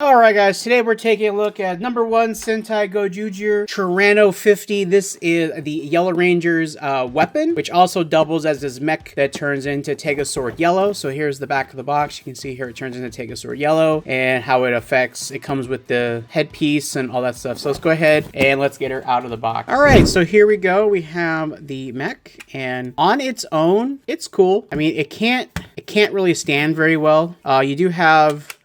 Alright guys, today we're taking a look at number 1 Sentai Gojuju Tyranno 50. This is the Yellow Ranger's weapon, which also doubles as his mech that turns into Sword Yellow. So here's the back of the box. You can see here it turns into Sword Yellow and how it affects. It comes with the headpiece and all that stuff. So let's go ahead and let's get her out of the box. Alright, so here we go. We have the mech, and on its own, it's cool. I mean, it can't really stand very well. You do have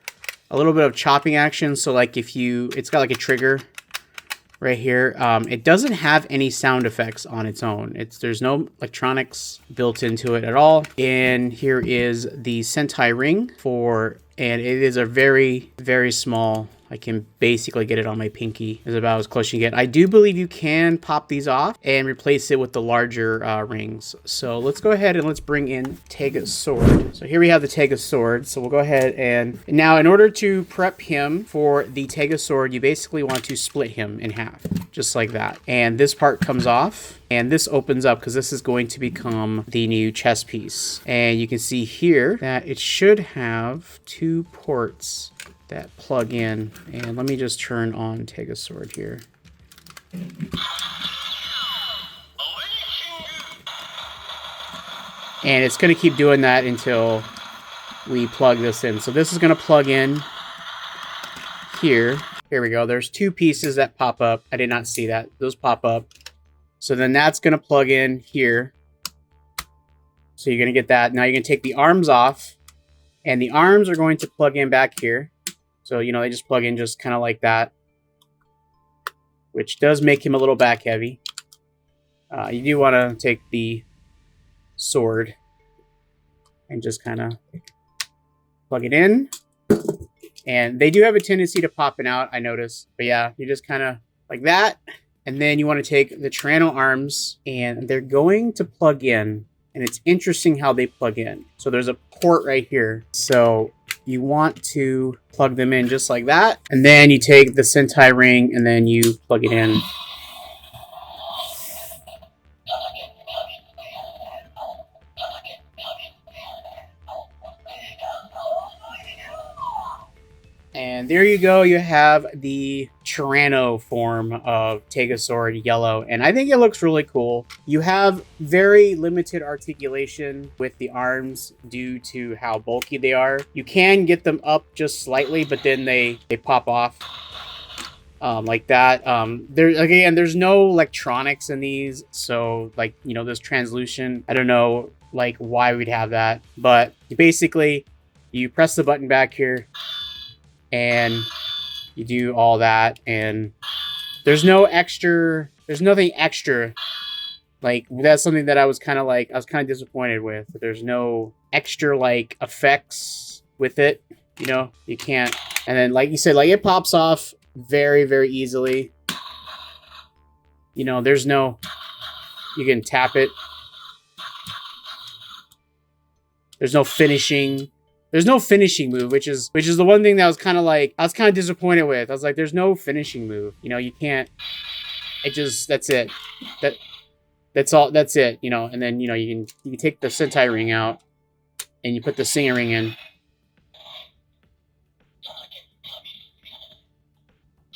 a little bit of chopping action, so like it's got like a trigger right here. It doesn't have any sound effects on its own. There's no electronics built into it at all. And here is the Sentai ring and it is a very, very small. I can basically get it on my pinky. Is about as close as you get. I do believe you can pop these off and replace it with the larger rings. So let's go ahead and let's bring in Tega's sword. So here we have the Tega sword. So we'll go ahead and now in order to prep him for the Tega sword, you basically want to split him in half, just like that. And this part comes off. And this opens up because this is going to become the new chest piece. And you can see here that it should have 2 ports that plug in. And let me just turn on Tega's sword here. And it's going to keep doing that until we plug this in. So this is going to plug in here. Here we go. There's 2 pieces that pop up. I did not see that. Those pop up. So then that's going to plug in here. So you're going to get that. Now you're going to take the arms off. And the arms are going to plug in back here. So, you know, they just plug in just kind of like that. Which does make him a little back heavy. You do want to take the sword and just kind of plug it in. And they do have a tendency to pop it out, I noticed. But yeah, you just kind of like that. And then you want to take the Tyranno arms, and they're going to plug in. And it's interesting how they plug in. So there's a port right here. So you want to plug them in just like that. And then you take the Sentai ring, and then you plug it in. And there you go. You have the Tyranno form of Sword Yellow. And I think it looks really cool. You have very limited articulation with the arms due to how bulky they are. You can get them up just slightly, but then they pop off like that. There's no electronics in these. So like, you know, this translucent, I don't know like why we'd have that. But basically, you press the button back here. And you do all that, and there's nothing extra. Like, that's something that I was kind of disappointed with. There's no extra, like, effects with it, you know? You can't. And then, like you said, like, it pops off very, very easily. You know, you can tap it. There's no finishing. There's no finishing move, which is the one thing that I was kind of disappointed with. I was like, there's no finishing move. You know, you can't. That's it. That's all. That's it. You know, and then you know you can take the Sentai ring out, and you put the Singer ring in,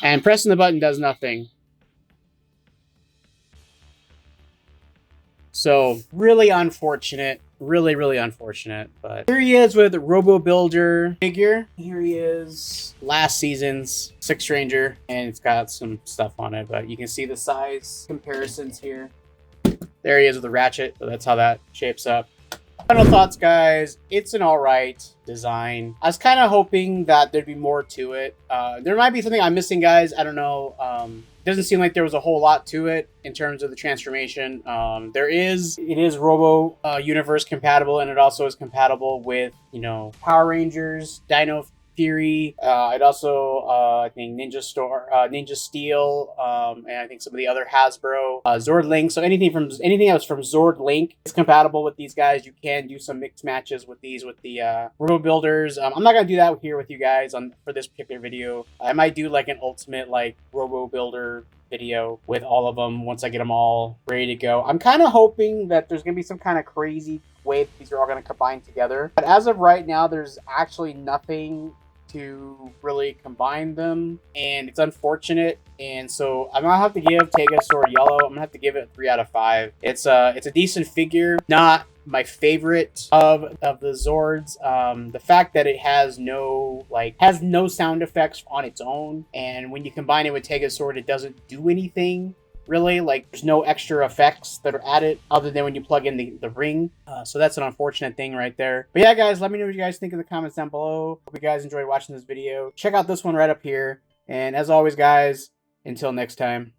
and pressing the button does nothing. So really unfortunate. Really, really unfortunate. But here he is with the Robo Builder figure. Here he is, last season's 6th Ranger, and it's got some stuff on it, but you can see the size comparisons here. There he is with the ratchet, so that's how that shapes up. Final thoughts, guys. It's an alright design. I was kind of hoping that there'd be more to it. There might be something I'm missing, guys. I don't know. Doesn't seem like there was a whole lot to it in terms of the transformation. It is Robo Universe compatible, and it also is compatible with, you know, Power Rangers, Dino Fury. I'd also I think Ninja Steel, and I think some of the other Hasbro Zord Link. So anything else from Zord Link is compatible with these guys. You can do some mixed matches with these with the Robo Builders. I'm not gonna do that here with you guys for this particular video. I might do like an ultimate like Robo Builder video with all of them once I get them all ready to go. I'm kind of hoping that there's gonna be some kind of crazy way that these are all going to combine together. But as of right now, there's actually nothing to really combine them, and it's unfortunate. And so I'm gonna have to give Tega Sword Yellow. I'm gonna have to give it 3 out of 5. It's a decent figure, not my favorite of the Zords. The fact that it has no sound effects on its own, and when you combine it with Tega Sword, it doesn't do anything. Really, like, there's no extra effects that are added other than when you plug in the ring. So that's an unfortunate thing right there. But yeah, guys, let me know what you guys think in the comments down below. Hope you guys enjoyed watching this video. Check out this one right up here. And as always, guys, until next time.